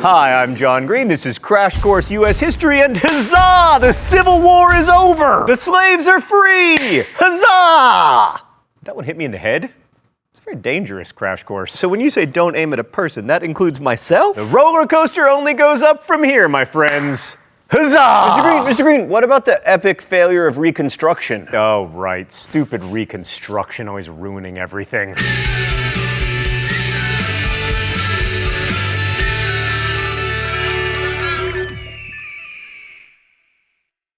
Hi, I'm John Green. This is Crash Course U.S. History, and huzzah! The Civil War is over! The slaves are free! Huzzah! That one hit me in the head. It's a very dangerous crash course. So when you say don't aim at a person, that includes myself? The roller coaster only goes up from here, my friends. Huzzah! Mr. Green, what about the epic failure of Reconstruction? Oh, right. Stupid Reconstruction, always ruining everything.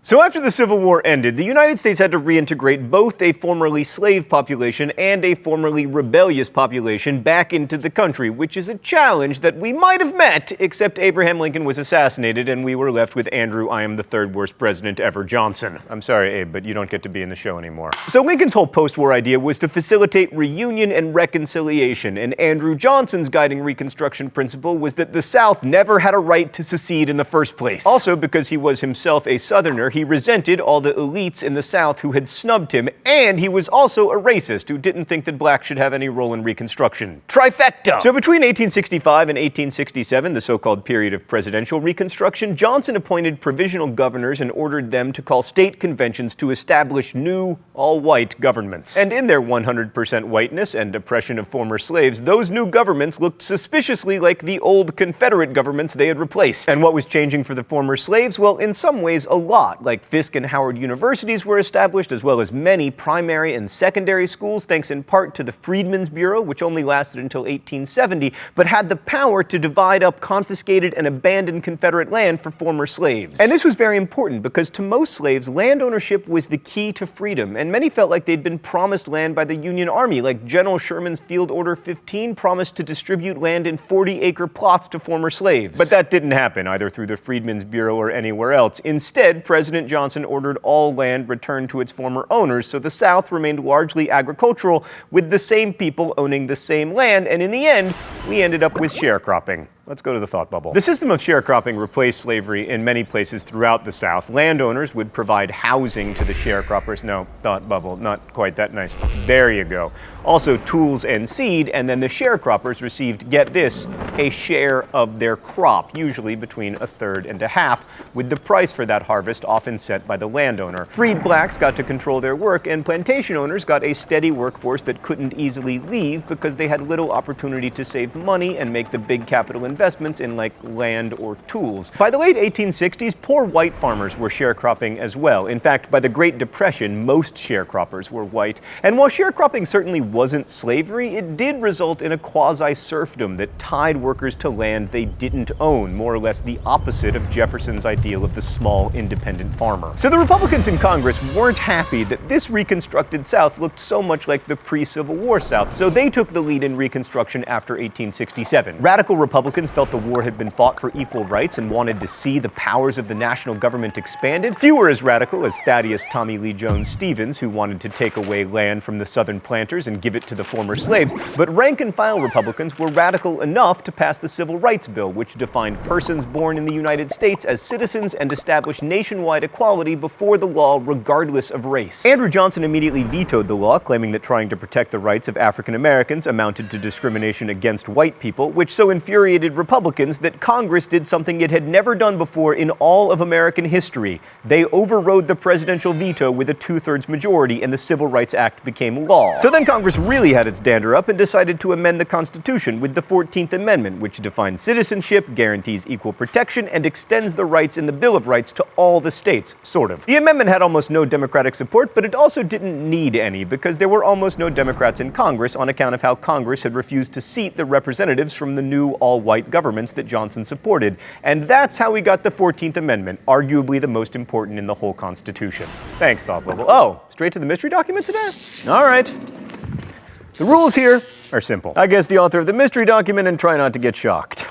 So after the Civil War ended, the United States had to reintegrate both a formerly slave population and a formerly rebellious population back into the country, which is a challenge that we might have met, except Abraham Lincoln was assassinated and we were left with Andrew, I am the third worst president ever Johnson. I'm sorry, Abe, but you don't get to be in the show anymore. So Lincoln's whole post-war idea was to facilitate reunion and reconciliation, and Andrew Johnson's guiding Reconstruction principle was that the South never had a right to secede in the first place. Also, because he was himself a Southerner, he resented all the elites in the South who had snubbed him, and he was also a racist who didn't think that blacks should have any role in Reconstruction. Trifecta! So between 1865 and 1867, the so-called period of presidential Reconstruction, Johnson appointed provisional governors and ordered them to call state conventions to establish new, all-white governments. And in their 100% whiteness and oppression of former slaves, those new governments looked suspiciously like the old Confederate governments they had replaced. And what was changing for the former slaves? Well, in some ways, a lot. Like Fisk and Howard universities were established, as well as many primary and secondary schools, thanks in part to the Freedmen's Bureau, which only lasted until 1870, but had the power to divide up confiscated and abandoned Confederate land for former slaves. And this was very important because to most slaves, land ownership was the key to freedom, and many felt like they'd been promised land by the Union Army, like General Sherman's Field Order 15 promised to distribute land in 40-acre plots to former slaves. But that didn't happen, either through the Freedmen's Bureau or anywhere else. Instead, President Johnson ordered all land returned to its former owners, so the South remained largely agricultural, with the same people owning the same land, and in the end, we ended up with sharecropping. Let's go to the thought bubble. The system of sharecropping replaced slavery in many places throughout the South. Landowners would provide housing to the sharecroppers. No, thought bubble, not quite that nice. There you go. Also tools and seed, and then the sharecroppers received, get this, a share of their crop, usually between a third and a half, with the price for that harvest often set by the landowner. Freed blacks got to control their work, and plantation owners got a steady workforce that couldn't easily leave because they had little opportunity to save money and make the big capital investments in like land or tools. By the late 1860s, poor white farmers were sharecropping as well. In fact, by the Great Depression, most sharecroppers were white. And while sharecropping certainly wasn't slavery, it did result in a quasi-serfdom that tied workers to land they didn't own, more or less the opposite of Jefferson's ideal of the small, independent farmer. So the Republicans in Congress weren't happy that this reconstructed South looked so much like the pre-Civil War South, so they took the lead in Reconstruction after 1867. Radical Republicans felt the war had been fought for equal rights and wanted to see the powers of the national government expanded. Few were as radical as Thaddeus Tommy Lee Jones Stevens, who wanted to take away land from the Southern planters and give it to the former slaves, but rank-and-file Republicans were radical enough to pass the Civil Rights Bill, which defined persons born in the United States as citizens and established nationwide equality before the law regardless of race. Andrew Johnson immediately vetoed the law, claiming that trying to protect the rights of African Americans amounted to discrimination against white people, which so infuriated Republicans that Congress did something it had never done before in all of American history. They overrode the presidential veto with a 2/3 majority, and the Civil Rights Act became law. So then Congress really had its dander up and decided to amend the Constitution with the 14th Amendment, which defines citizenship, guarantees equal protection, and extends the rights in the Bill of Rights to all the states, sort of. The amendment had almost no Democratic support, but it also didn't need any because there were almost no Democrats in Congress on account of how Congress had refused to seat the representatives from the new all-white governments that Johnson supported. And that's how we got the 14th Amendment, arguably the most important in the whole Constitution. Thanks, Thought Bubble. Oh, straight to the mystery document today? All right. The rules here are simple. I guess the author of the mystery document and try not to get shocked.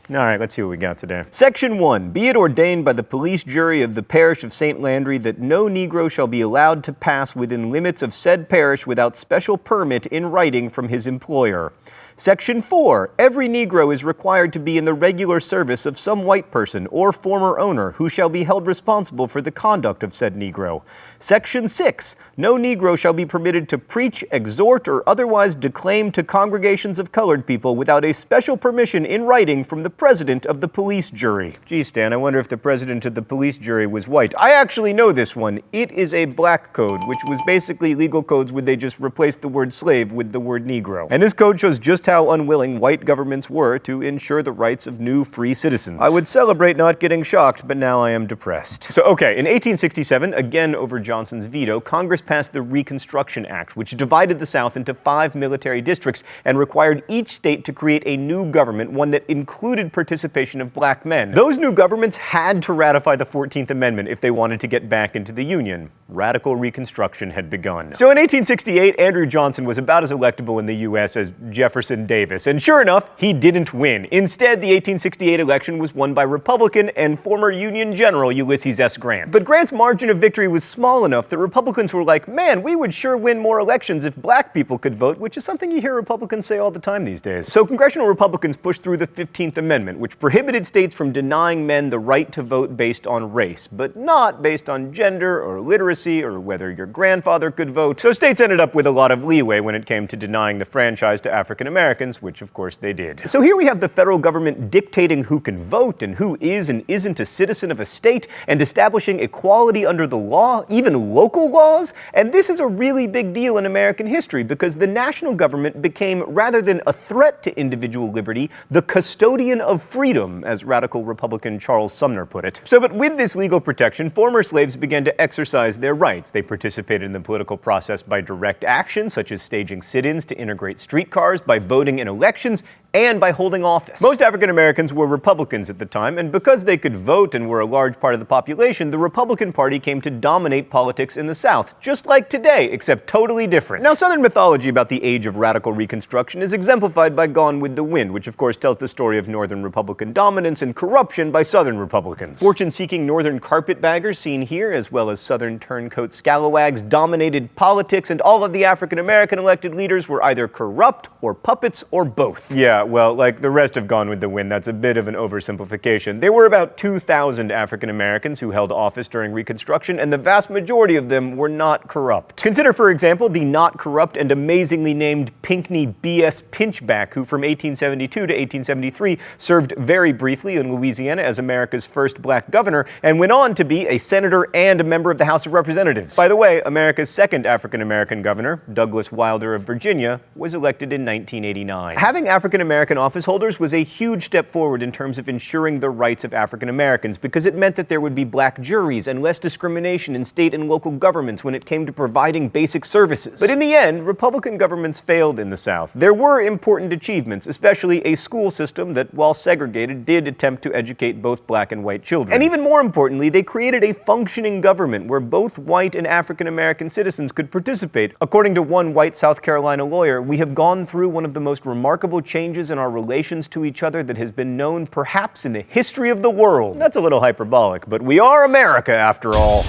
All right, let's see what we got today. Section 1. Be it ordained by the police jury of the parish of St. Landry that no Negro shall be allowed to pass within limits of said parish without special permit in writing from his employer. Section 4. Every Negro is required to be in the regular service of some white person or former owner who shall be held responsible for the conduct of said Negro. Section 6. No Negro shall be permitted to preach, exhort, or otherwise declaim to congregations of colored people without a special permission in writing from the president of the police jury. Gee, Stan, I wonder if the president of the police jury was white. I actually know this one. It is a black code, which was basically legal codes where they just replaced the word slave with the word Negro. And this code shows just how unwilling white governments were to ensure the rights of new free citizens. I would celebrate not getting shocked, but now I am depressed. So, okay, in 1867, again over Johnson's veto, Congress passed the Reconstruction Act, which divided the South into 5 military districts and required each state to create a new government, one that included participation of black men. Those new governments had to ratify the 14th Amendment if they wanted to get back into the Union. Radical Reconstruction had begun. So in 1868, Andrew Johnson was about as electable in the U.S. as Jefferson Davis, and sure enough, he didn't win. Instead, the 1868 election was won by Republican and former Union General Ulysses S. Grant. But Grant's margin of victory was small enough that Republicans were like, man, we would sure win more elections if black people could vote, which is something you hear Republicans say all the time these days. So congressional Republicans pushed through the 15th Amendment, which prohibited states from denying men the right to vote based on race, but not based on gender or literacy or whether your grandfather could vote. So states ended up with a lot of leeway when it came to denying the franchise to African Americans, which of course they did. So here we have the federal government dictating who can vote and who is and isn't a citizen of a state, and establishing equality under the law, even local laws. And this is a really big deal in American history because the national government became, rather than a threat to individual liberty, the custodian of freedom, as radical Republican Charles Sumner put it. So, but with this legal protection, former slaves began to exercise their rights. They participated in the political process by direct action, such as staging sit-ins to integrate streetcars, by voting in elections, and by holding office. Most African Americans were Republicans at the time, and because they could vote and were a large part of the population, the Republican Party came to dominate politics in the South, just like today, except totally different. Now, Southern mythology about the age of radical Reconstruction is exemplified by Gone with the Wind, which of course tells the story of Northern Republican dominance and corruption by Southern Republicans. Fortune-seeking Northern carpetbaggers, seen here, as well as Southern turncoat scalawags, dominated politics, and all of the African American elected leaders were either corrupt or puppets or both. Yeah, well, like the rest of Gone with the Wind, that's a bit of an oversimplification. There were about 2,000 African Americans who held office during Reconstruction, and the vast majority of them were not corrupt. Consider, for example, the not corrupt and amazingly named Pinckney B.S. Pinchback, who from 1872 to 1873 served very briefly in Louisiana as America's first black governor, and went on to be a senator and a member of the House of Representatives. By the way, America's second African American governor, Douglas Wilder of Virginia, was elected in 1989. Having African American office holders was a huge step forward in terms of ensuring the rights of African Americans, because it meant that there would be black juries and less discrimination in state and local governments when it came to providing basic services. But in the end, Republican governments failed in the South. There were important achievements, especially a school system that, while segregated, did attempt to educate both black and white children. And even more importantly, they created a functioning government where both white and African American citizens could participate. According to one white South Carolina lawyer, we have gone through one of the most remarkable changes in our relations to each other that has been known perhaps in the history of the world. That's a little hyperbolic, but we are America after all.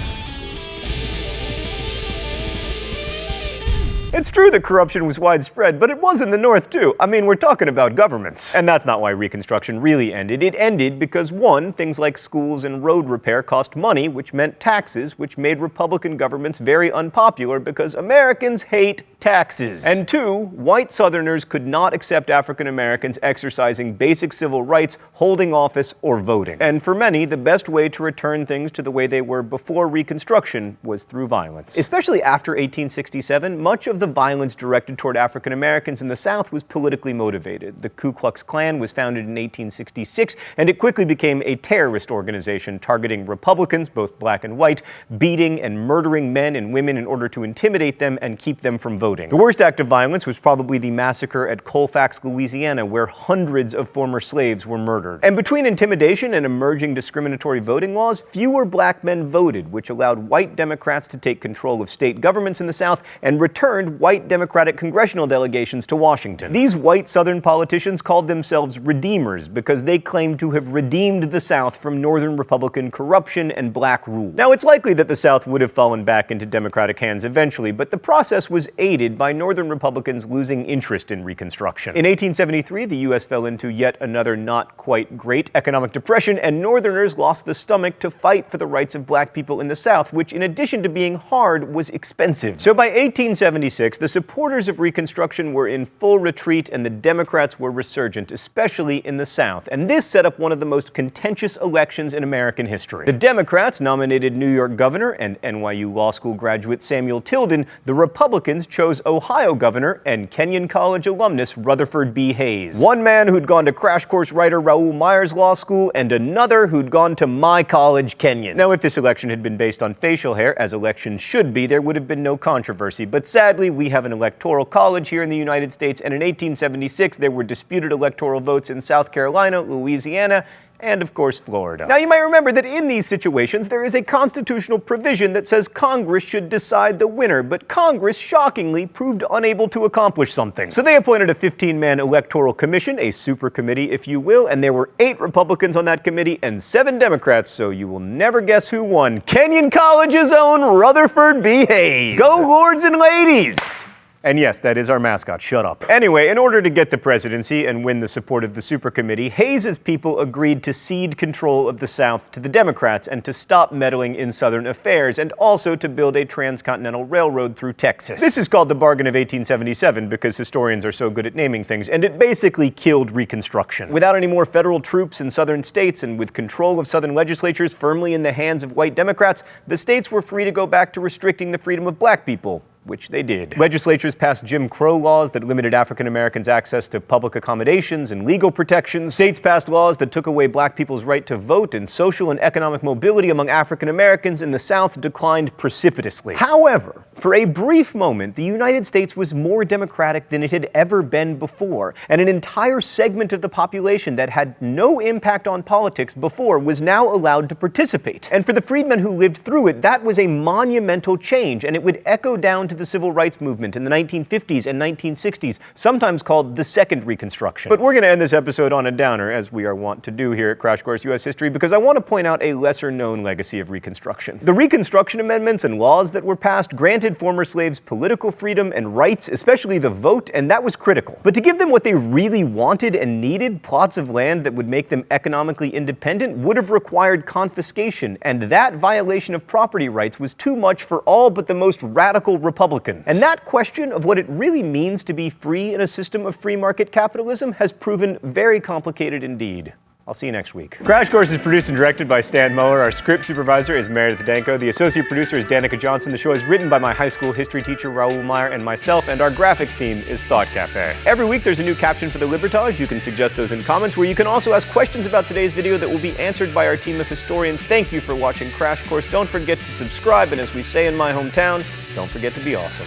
It's true that corruption was widespread, but it was in the North too. I mean, we're talking about governments. And that's not why Reconstruction really ended. It ended because, one, things like schools and road repair cost money, which meant taxes, which made Republican governments very unpopular because Americans hate taxes. And two, white Southerners could not accept African Americans exercising basic civil rights, holding office, or voting. And for many, the best way to return things to the way they were before Reconstruction was through violence. Especially after 1867, much of the violence directed toward African Americans in the South was politically motivated. The Ku Klux Klan was founded in 1866, and it quickly became a terrorist organization targeting Republicans, both black and white, beating and murdering men and women in order to intimidate them and keep them from voting. The worst act of violence was probably the massacre at Colfax, Louisiana, where hundreds of former slaves were murdered. And between intimidation and emerging discriminatory voting laws, fewer black men voted, which allowed white Democrats to take control of state governments in the South and returned white Democratic congressional delegations to Washington. These white Southern politicians called themselves redeemers because they claimed to have redeemed the South from Northern Republican corruption and black rule. Now, it's likely that the South would have fallen back into Democratic hands eventually, but the process was aided by Northern Republicans losing interest in Reconstruction. In 1873, the U.S. fell into yet another not quite great economic depression, and Northerners lost the stomach to fight for the rights of black people in the South, which, in addition to being hard, was expensive. So by 1876, the supporters of Reconstruction were in full retreat and the Democrats were resurgent, especially in the South. And this set up one of the most contentious elections in American history. The Democrats nominated New York Governor and NYU Law School graduate Samuel Tilden. The Republicans chose Ohio Governor and Kenyon College alumnus Rutherford B. Hayes. One man who'd gone to crash course writer Raoul Meyer's law school, and another who'd gone to my college, Kenyon. Now, if this election had been based on facial hair, as elections should be, there would have been no controversy. But sadly, we have an electoral college here in the United States, and in 1876, there were disputed electoral votes in South Carolina, Louisiana, and of course Florida. Now, you might remember that in these situations there is a constitutional provision that says Congress should decide the winner, but Congress shockingly proved unable to accomplish something. So they appointed a 15-man electoral commission, a super committee if you will, and there were 8 Republicans on that committee and 7 Democrats, so you will never guess who won. Kenyon College's own Rutherford B. Hayes. Go lords and ladies! And yes, that is our mascot. Shut up. Anyway, in order to get the presidency and win the support of the super committee, Hayes's people agreed to cede control of the South to the Democrats and to stop meddling in Southern affairs, and also to build a transcontinental railroad through Texas. This is called the Bargain of 1877 because historians are so good at naming things, and it basically killed Reconstruction. Without any more federal troops in southern states and with control of southern legislatures firmly in the hands of white Democrats, the states were free to go back to restricting the freedom of black people, which they did. Legislatures passed Jim Crow laws that limited African Americans' access to public accommodations and legal protections. States passed laws that took away black people's right to vote, and social and economic mobility among African Americans in the South declined precipitously. However, for a brief moment, the United States was more democratic than it had ever been before, and an entire segment of the population that had no impact on politics before was now allowed to participate. And for the freedmen who lived through it, that was a monumental change, and it would echo down to the civil rights movement in the 1950s and 1960s, sometimes called the Second Reconstruction. But we're going to end this episode on a downer, as we are wont to do here at Crash Course U.S. History, because I want to point out a lesser-known legacy of Reconstruction. The Reconstruction amendments and laws that were passed granted former slaves political freedom and rights, especially the vote, and that was critical. But to give them what they really wanted and needed, plots of land that would make them economically independent, would have required confiscation, and that violation of property rights was too much for all but the most radical Republicans. And that question of what it really means to be free in a system of free market capitalism has proven very complicated indeed. I'll see you next week. Crash Course is produced and directed by Stan Muller. Our script supervisor is Meredith Danko. The associate producer is Danica Johnson. The show is written by my high school history teacher, Raoul Meyer, and myself, and our graphics team is Thought Cafe. Every week there's a new caption for the Libertage. You can suggest those in comments, where you can also ask questions about today's video that will be answered by our team of historians. Thank you for watching Crash Course. Don't forget to subscribe, and as we say in my hometown, don't forget to be awesome.